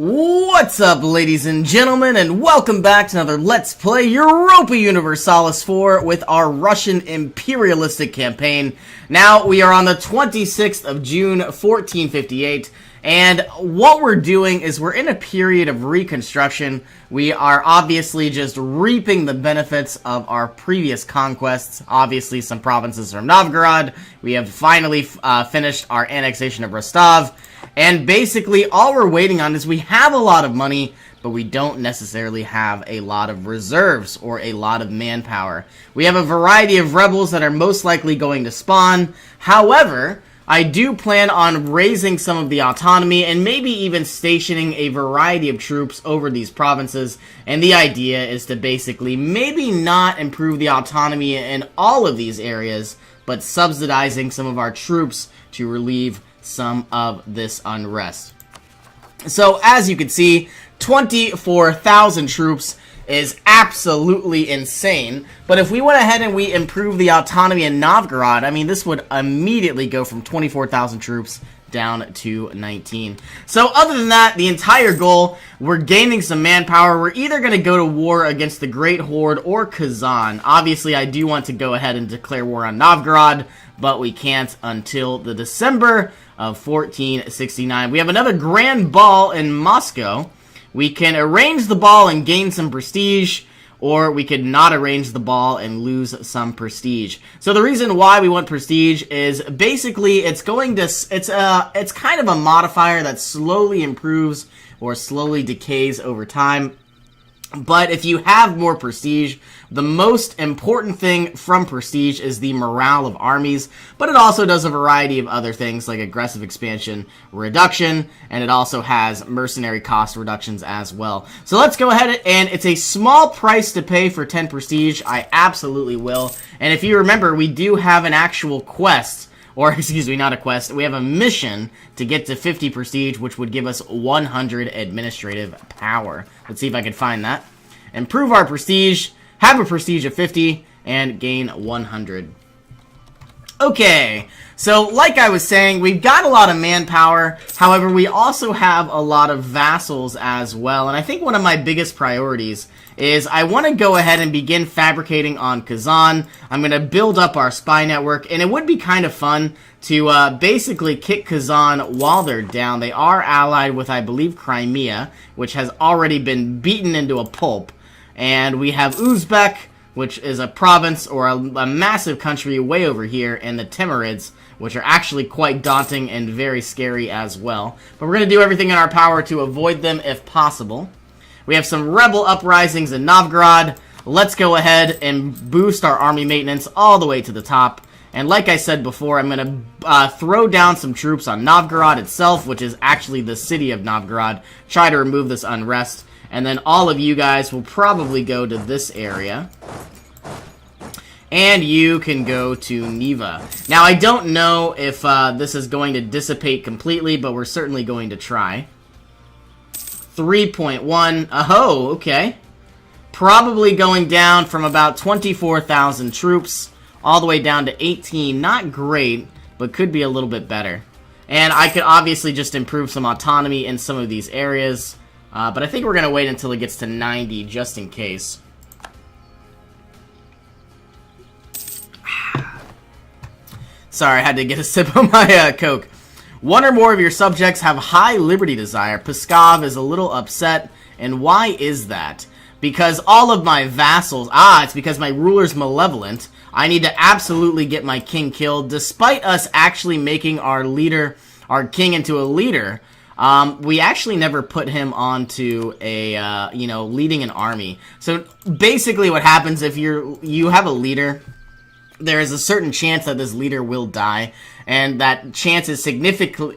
What's up, ladies and gentlemen, and welcome back to another Let's Play Europa Universalis 4 with our Russian imperialistic campaign. Now, we are on the 26th of June, 1458, and what we're doing is we're in a period of reconstruction. We are obviously just reaping the benefits of our previous conquests. Obviously, some provinces from Novgorod. We have finally finished our annexation of Rostov. And basically, all we're waiting on is we have a lot of money, but we don't necessarily have a lot of reserves or a lot of manpower. We have a variety of rebels that are most likely going to spawn. However, I do plan on raising some of the autonomy and maybe even stationing a variety of troops over these provinces. And the idea is to basically maybe not improve the autonomy in all of these areas, but subsidizing some of our troops to relieve some of this unrest. So as you can see, 24,000 troops is absolutely insane. But if we went ahead and we improved the autonomy in Novgorod, I mean, this would immediately go from 24,000 troops down to 19. So other than that, the entire goal, we're gaining some manpower. We're either going to go to war against the Great Horde or Kazan. Obviously, I do want to go ahead and declare war on Novgorod, but we can't until the December of 1469. We have another grand ball in Moscow. We can arrange the ball and gain some prestige, or we could not arrange the ball and lose some prestige. So the reason why we want prestige is basically it's going to it's kind of a modifier that slowly improves or slowly decays over time. But if you have more prestige, the most important thing from prestige is the morale of armies, but it also does a variety of other things like aggressive expansion reduction, and it also has mercenary cost reductions as well. So let's go ahead, and it's a small price to pay for 10 prestige. I absolutely will. And if you remember, we do have an actual quest, or excuse me, not a quest, we have a mission to get to 50 prestige, which would give us 100 administrative power. Let's see if I can find that. Improve our prestige, have a prestige of 50, and gain 100. Okay, so like I was saying, we've got a lot of manpower. However, we also have a lot of vassals as well. And I think one of my biggest priorities is I want to go ahead and begin fabricating on Kazan. I'm going to build up our spy network, and it would be kind of fun to basically kick Kazan while they're down. They are allied with, I believe, Crimea, which has already been beaten into a pulp. And we have Uzbek, which is a province or a massive country way over here, and the Timurids, which are actually quite daunting and very scary as well. But we're going to do everything in our power to avoid them if possible. We have some rebel uprisings in Novgorod. Let's go ahead and boost our army maintenance all the way to the top. And like I said before, I'm going to throw down some troops on Novgorod itself, which is actually the city of Novgorod. Try to remove this unrest. And then all of you guys will probably go to this area. And you can go to Neva. Now, I don't know if this is going to dissipate completely, but we're certainly going to try. 3.1. Oh, okay. Probably going down from about 24,000 troops all the way down to 18. Not great, but could be a little bit better. And I could obviously just improve some autonomy in some of these areas. But I think we're going to wait until it gets to 90 just in case. Sorry, I had to get a sip of my Coke. One or more of your subjects have high liberty desire. Pskov is a little upset. And why is that? Because all of my vassals... it's because my ruler's malevolent. I need to absolutely get my king killed. Despite us actually making our leader, our king into a leader... we actually never put him onto a, leading an army. So basically what happens if you have a leader, there is a certain chance that this leader will die. And that chance is significantly,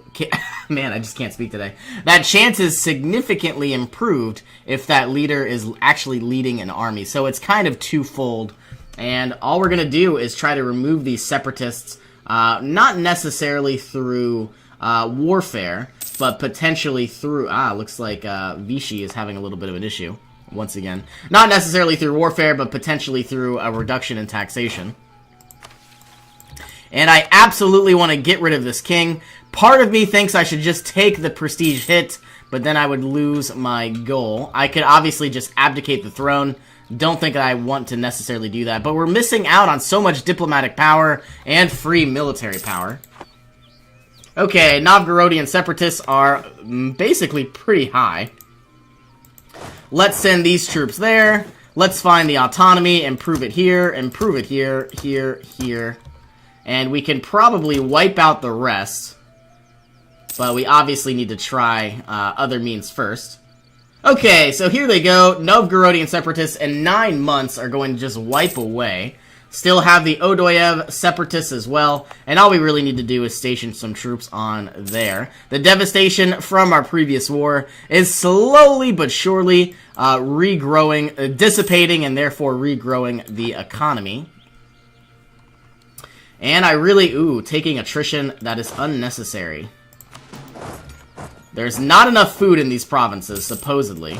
man, I just can't speak today. That chance is significantly improved if that leader is actually leading an army. So it's kind of twofold. And all we're going to do is try to remove these separatists, not necessarily through warfare, but potentially through... looks like Vichy is having a little bit of an issue, once again. Not necessarily through warfare, but potentially through a reduction in taxation. And I absolutely want to get rid of this king, Part of me thinks I should just take the prestige hit, but then I would lose my goal. I could obviously just abdicate the throne. Don't think I want to necessarily do that, but we're missing out on so much diplomatic power and free military power. Okay, Novgorodian separatists are basically pretty high. Let's send these troops there. Let's find the autonomy, improve it here, here. And we can probably wipe out the rest. But we obviously need to try other means first. Okay, so here they go. Novgorodian separatists in 9 months are going to just wipe away. Still have the Odoyev separatists as well. And all we really need to do is station some troops on there. The devastation from our previous war is slowly but surely regrowing, dissipating, and therefore regrowing the economy. And I really, taking attrition that is unnecessary. There's not enough food in these provinces, supposedly.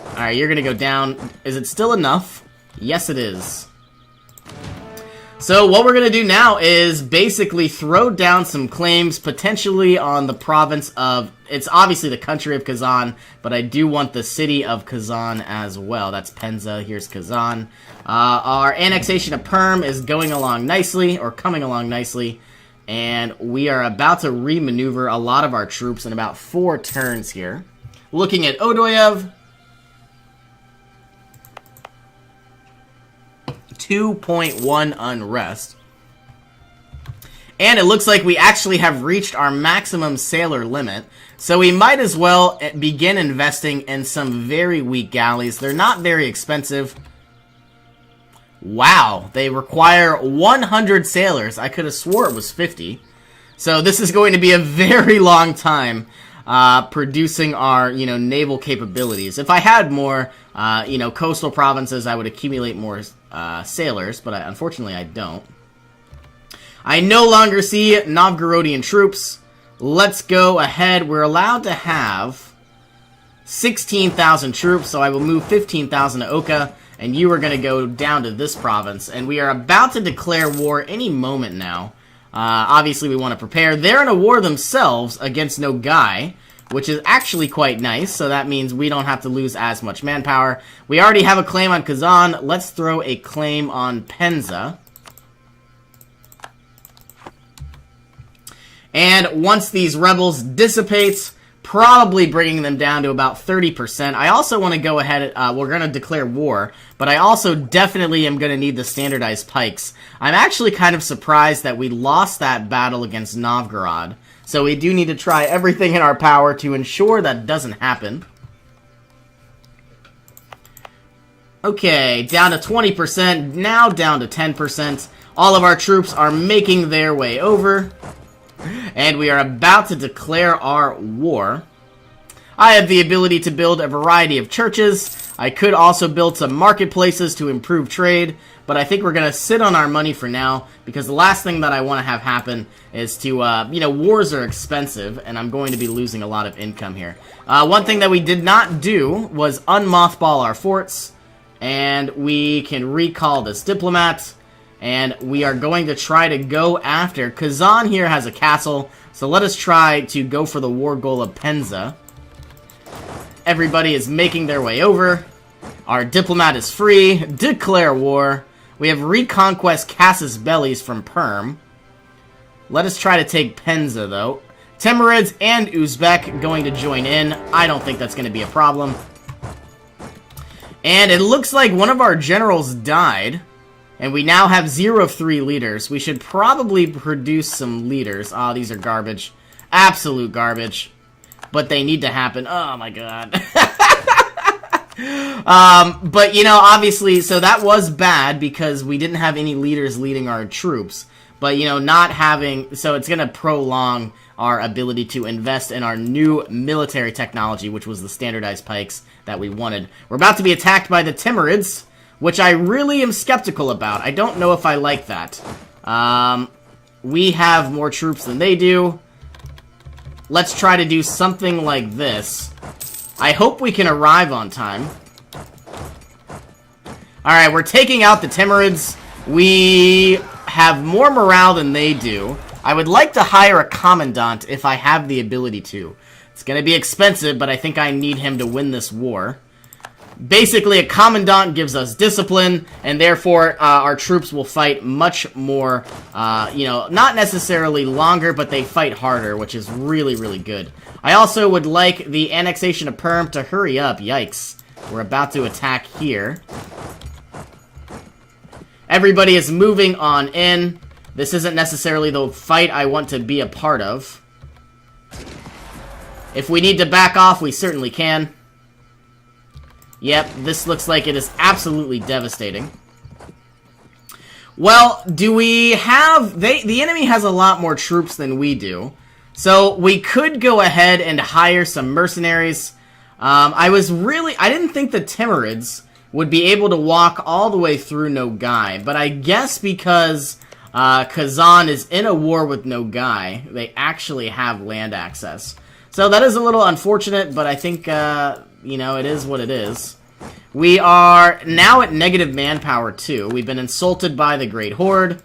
Alright, you're gonna go down. Is it still enough? Yes, it is. So what we're gonna do now is basically throw down some claims, potentially on the province of... It's obviously the country of Kazan, but I do want the city of Kazan as well. That's Penza, here's Kazan. Our annexation of Perm is going along nicely, or coming along nicely. And we are about to remaneuver a lot of our troops in about 4 turns here. Looking at Odoyev. 2.1 unrest. And it looks like we actually have reached our maximum sailor limit. So we might as well begin investing in some very weak galleys. They're not very expensive. Wow, they require 100 sailors. I could have swore it was 50. So this is going to be a very long time producing our, naval capabilities. If I had more, coastal provinces, I would accumulate more sailors, but unfortunately I don't. I no longer see Novgorodian troops. Let's go ahead. We're allowed to have 16,000 troops, so I will move 15,000 to Oka. And you are going to go down to this province. And we are about to declare war any moment now. Obviously, we want to prepare. They're in a war themselves against Nogai, which is actually quite nice. So that means we don't have to lose as much manpower. We already have a claim on Kazan. Let's throw a claim on Penza. And once these rebels dissipate... probably bringing them down to about 30%. I also want to go ahead, we're going to declare war, but I also definitely am going to need the standardized pikes. I'm actually kind of surprised that we lost that battle against Novgorod, so we do need to try everything in our power to ensure that doesn't happen. Okay, down to 20%, now down to 10%. All of our troops are making their way over. And we are about to declare our war. I have the ability to build a variety of churches. I could also build some marketplaces to improve trade, but I think we're going to sit on our money for now, because the last thing that I want to have happen is to, wars are expensive, and I'm going to be losing a lot of income here. One thing that we did not do was unmothball our forts, and we can recall this diplomat. And we are going to try to go after... Kazan here has a castle, so let us try to go for the war goal of Penza. Everybody is making their way over. Our diplomat is free. Declare war. We have reconquest Casus Bellis from Perm. Let us try to take Penza, though. Timurids and Uzbek going to join in. I don't think that's going to be a problem. And it looks like one of our generals died. And we now have 0 of 3 leaders. We should probably produce some leaders. Oh, these are garbage. Absolute garbage. But they need to happen. Oh, my God. But, obviously, so that was bad because we didn't have any leaders leading our troops. But, not having... So it's going to prolong our ability to invest in our new military technology, which was the standardized pikes that we wanted. We're about to be attacked by the Timurids, which I really am skeptical about. I don't know if I like that. We have more troops than they do. Let's try to do something like this. I hope we can arrive on time. Alright, we're taking out the Timurids. We have more morale than they do. I would like to hire a commandant if I have the ability to. It's going to be expensive, but I think I need him to win this war. Basically, a commandant gives us discipline, and therefore our troops will fight much more, you know, not necessarily longer, but they fight harder, which is really, really good. I also would like the annexation of Perm to hurry up. Yikes. We're about to attack here. Everybody is moving on in. This isn't necessarily the fight I want to be a part of. If we need to back off, we certainly can. Yep, this looks like it is absolutely devastating. Well, do we have... the enemy has a lot more troops than we do. So we could go ahead and hire some mercenaries. I didn't think the Timurids would be able to walk all the way through Nogai. But I guess because Kazan is in a war with Nogai, they actually have land access. So that is a little unfortunate, but I think... you know, it is what it is. We are now at negative manpower, too. We've been insulted by the Great Horde.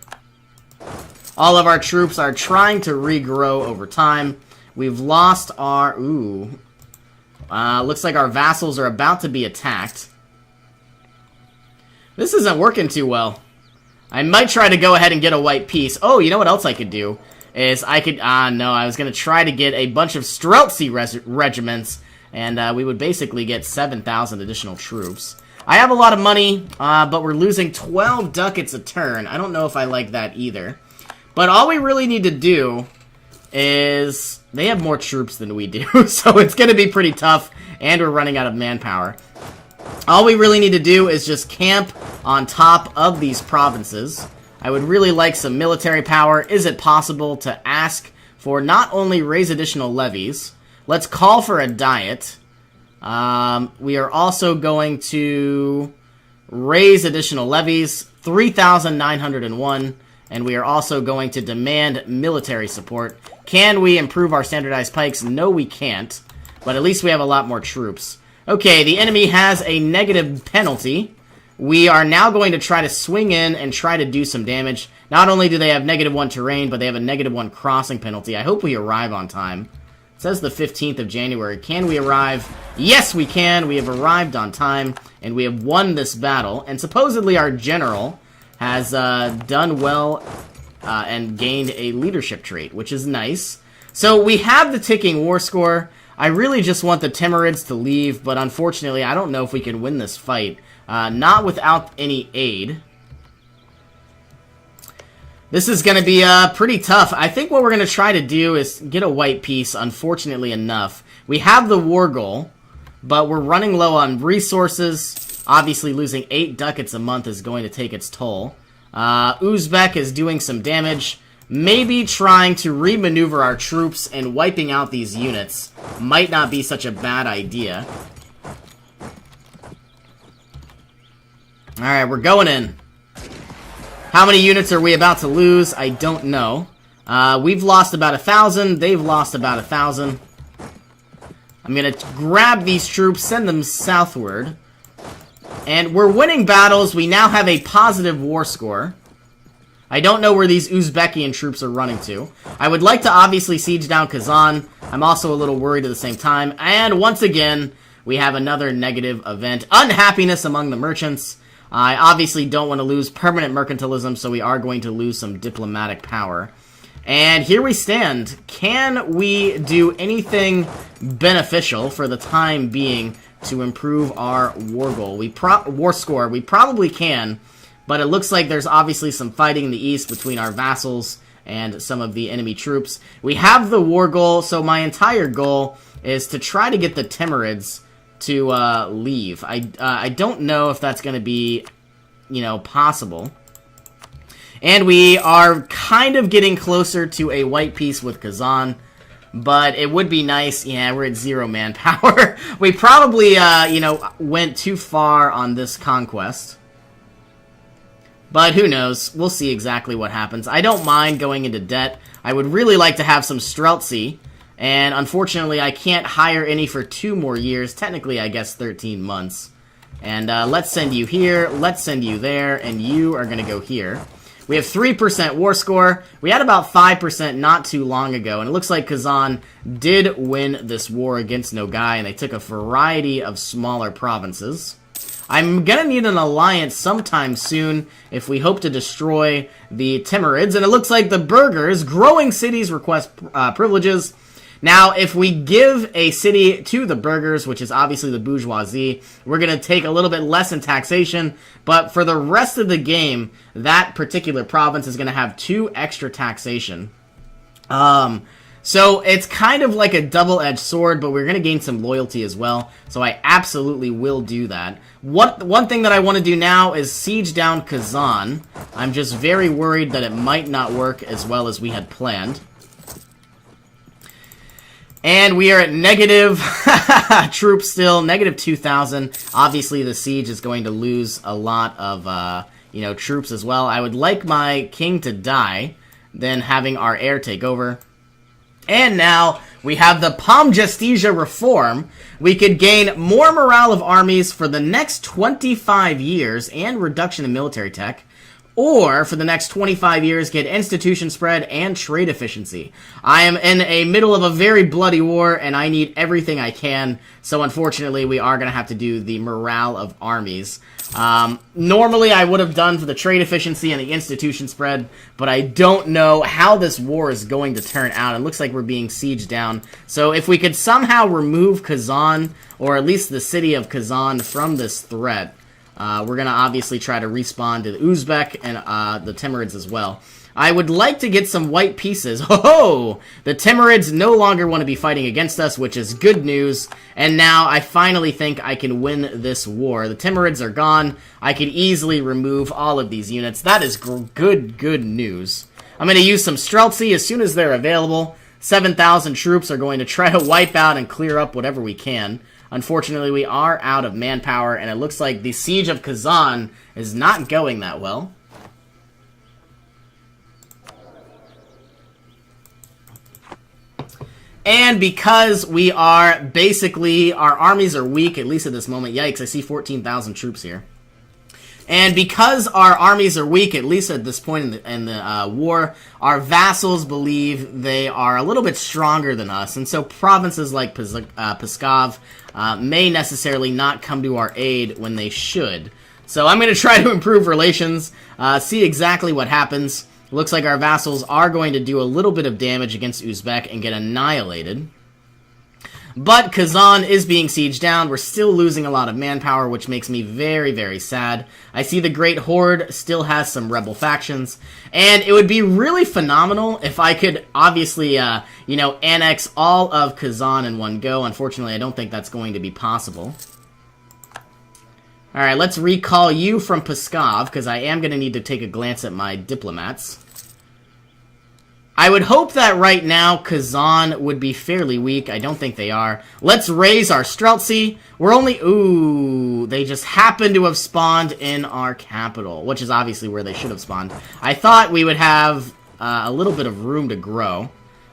All of our troops are trying to regrow over time. We've lost our... Ooh. Looks like our vassals are about to be attacked. This isn't working too well. I might try to go ahead and get a white piece. Oh, you know what else I could do? Is I could... no, I was going to try to get a bunch of Streltsy regiments... And we would basically get 7,000 additional troops. I have a lot of money, but we're losing 12 ducats a turn. I don't know if I like that either. But all we really need to do is... They have more troops than we do, so it's going to be pretty tough, and we're running out of manpower. All we really need to do is just camp on top of these provinces. I would really like some military power. Is it possible to ask for not only raise additional levies... Let's call for a diet. We are also going to raise additional levies, 3,901, and we are also going to demand military support. Can we improve our standardized pikes? No, we can't, but at least we have a lot more troops. Okay, the enemy has a negative penalty. We are now going to try to swing in and try to do some damage. Not only do they have -1 terrain, but they have a -1 crossing penalty. I hope we arrive on time. It says the 15th of January. Can we arrive? Yes, we can. We have arrived on time, and we have won this battle. And supposedly our general has done well and gained a leadership trait, which is nice. So we have the ticking war score. I really just want the Timurids to leave, but unfortunately I don't know if we can win this fight. Not without any aid. This is going to be pretty tough. I think what we're going to try to do is get a white piece, unfortunately enough. We have the war goal, but we're running low on resources. Obviously, losing 8 ducats a month is going to take its toll. Uzbek is doing some damage. Maybe trying to remaneuver our troops and wiping out these units might not be such a bad idea. Alright, we're going in. How many units are we about to lose? I don't know. We've lost about 1,000. They've lost about 1,000. I'm going to grab these troops, send them southward. And we're winning battles. We now have a positive war score. I don't know where these Uzbekian troops are running to. I would like to obviously siege down Kazan. I'm also a little worried at the same time. And once again, we have another negative event. Unhappiness among the merchants. I obviously don't want to lose permanent mercantilism, so we are going to lose some diplomatic power. And here we stand. Can we do anything beneficial for the time being to improve our war goal? War score. We probably can, but it looks like there's obviously some fighting in the east between our vassals and some of the enemy troops. We have the war goal, so my entire goal is to try to get the Timurids to leave. I don't know if that's going to be, you know, possible. And we are kind of getting closer to a white piece with Kazan, but it would be nice. Yeah, we're at 0 manpower. We probably, you know, went too far on this conquest. But who knows? We'll see exactly what happens. I don't mind going into debt. I would really like to have some Streltsy. And unfortunately, I can't hire any for 2 more years. Technically, I guess 13 months. And let's send you here, let's send you there, and you are going to go here. We have 3% war score. We had about 5% not too long ago, and it looks like Kazan did win this war against Nogai, and they took a variety of smaller provinces. I'm gonna need an alliance sometime soon if we hope to destroy the Timurids, and it looks like the burghers, growing cities, request privileges. Now, if we give a city to the burghers, which is obviously the bourgeoisie, we're going to take a little bit less in taxation, but for the rest of the game, that particular province is going to have 2 extra taxation. So it's kind of like a double-edged sword, but we're going to gain some loyalty as well, so I absolutely will do that. One thing that I want to do now is siege down Kazan. I'm just very worried that it might not work as well as we had planned. And we are at negative troops still, negative 2,000. Obviously, the siege is going to lose a lot of, troops as well. I would like my king to die, then having our heir take over. And now we have the Pomgestia reform. We could gain more morale of armies for the next 25 years and reduction in military tech. Or, for the next 25 years, get institution spread and trade efficiency. I am in a middle of a very bloody war, and I need everything I can, so unfortunately we are going to have to do the morale of armies. Normally I would have done for the trade efficiency and the institution spread, but I don't know how this war is going to turn out. It looks like we're being sieged down. So if we could somehow remove Kazan, or at least the city of Kazan, from this threat, we're going to obviously try to respawn to the Uzbek and the Timurids as well. I would like to get some white pieces. Ho-ho! The Timurids no longer want to be fighting against us, which is good news. And now I finally think I can win this war. The Timurids are gone. I can easily remove all of these units. That is good news. I'm going to use some Streltsy as soon as they're available. 7,000 troops are going to try to wipe out and clear up whatever we can. Unfortunately, we are out of manpower, and it looks like the siege of Kazan is not going that well. And because we are basically, our armies are weak, at least at this moment. Yikes, I see 14,000 troops here. And because our armies are weak, at least at this point in the war, our vassals believe they are a little bit stronger than us. And so provinces like Pskov may necessarily not come to our aid when they should. So I'm going to try to improve relations, see exactly what happens. Looks like our vassals are going to do a little bit of damage against Uzbek and get annihilated. But Kazan is being sieged down. We're still losing a lot of manpower, which makes me very, very sad. I see the Great Horde still has some rebel factions. And it would be really phenomenal if I could obviously, annex all of Kazan in one go. Unfortunately, I don't think that's going to be possible. Alright, let's recall you from Pskov, because I am going to need to take a glance at my diplomats. I would hope that right now Kazan would be fairly weak. I don't think they are. Let's raise our Streltsy. We're only... Ooh, they just happen to have spawned in our capital, which is obviously where they should have spawned. I thought we would have a little bit of room to grow.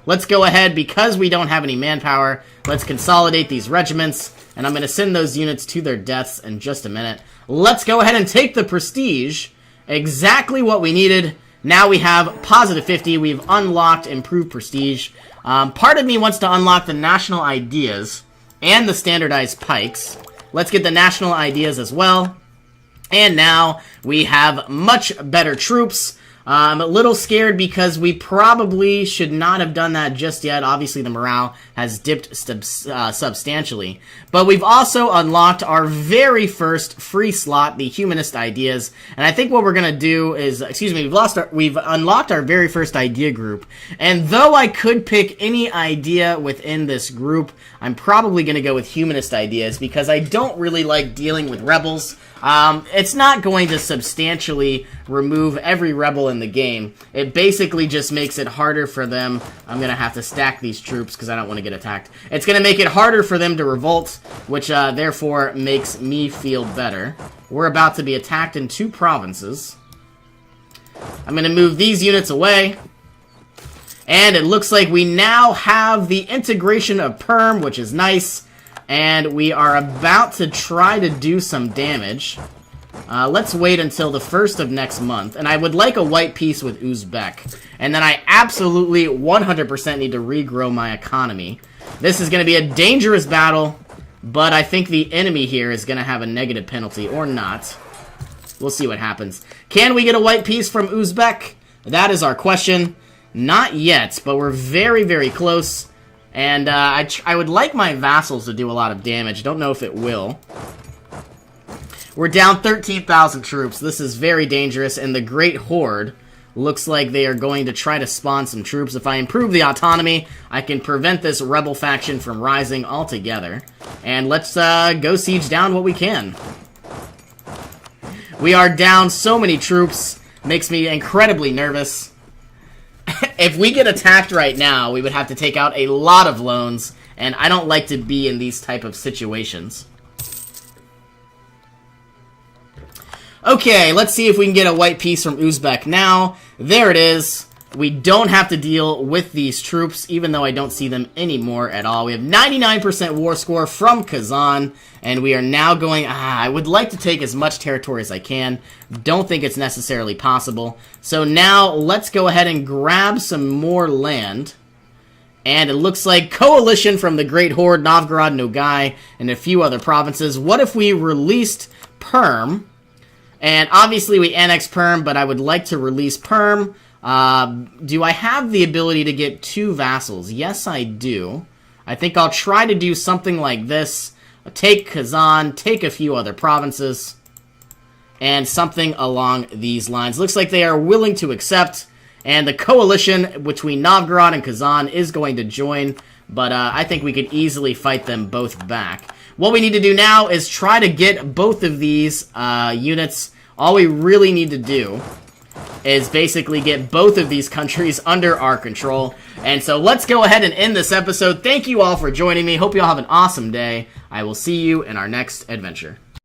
Let's go ahead, because we don't have any manpower, let's consolidate these regiments, and I'm going to send those units to their deaths in just a minute. Let's go ahead and take the prestige. Exactly what we needed. Now we have positive 50. We've unlocked improved prestige. Part of me wants to unlock the national ideas and the standardized pikes. Let's get the national ideas as well. And now we have much better troops. I'm a little scared because we probably should not have done that just yet. Obviously, the morale has dipped substantially. But we've also unlocked our very first free slot, the humanist ideas. And I think what we're going to do is, we've unlocked our very first idea group. And though I could pick any idea within this group, I'm probably going to go with humanist ideas because I don't really like dealing with rebels. It's not going to substantially remove every rebel in the game. It basically just makes it harder for them. I'm going to have to stack these troops because I don't want to get attacked. It's going to make it harder for them to revolt, which therefore makes me feel better. We're about to be attacked in 2 provinces. I'm going to move these units away. And it looks like we now have the integration of Perm, which is nice. And we are about to try to do some damage. Let's wait until the 1st of next month. And I would like a white peace with Uzbek. And then I absolutely 100% need to regrow my economy. This is going to be a dangerous battle, but I think the enemy here is going to have a negative penalty, or not. We'll see what happens. Can we get a white peace from Uzbek? That is our question. Not yet, but we're very, very close. And I would like my vassals to do a lot of damage. Don't know if it will. We're down 13,000 troops. This is very dangerous, and the Great Horde looks like they are going to try to spawn some troops. If I improve the autonomy, I can prevent this rebel faction from rising altogether. And let's go siege down what we can. We are down so many troops. Makes me incredibly nervous. If we get attacked right now, we would have to take out a lot of loans, and I don't like to be in these type of situations. Okay, let's see if we can get a white peace from Uzbek now. There it is. We don't have to deal with these troops, even though I don't see them anymore at all. We have 99% war score from Kazan, and we are now going... I would like to take as much territory as I can. Don't think it's necessarily possible. So now, let's go ahead and grab some more land. And it looks like coalition from the Great Horde, Novgorod, Nogai, and a few other provinces. What if we released Perm? And obviously we annex Perm, but I would like to release Perm. Do I have the ability to get 2 vassals? Yes, I do. I think I'll try to do something like this. Take Kazan, take a few other provinces, and something along these lines. Looks like they are willing to accept, and the coalition between Novgorod and Kazan is going to join, but I think we could easily fight them both back. What we need to do now is try to get both of these units. All we really need to do is basically get both of these countries under our control. And so let's go ahead and end this episode. Thank you all for joining me. Hope you all have an awesome day. I will see you in our next adventure.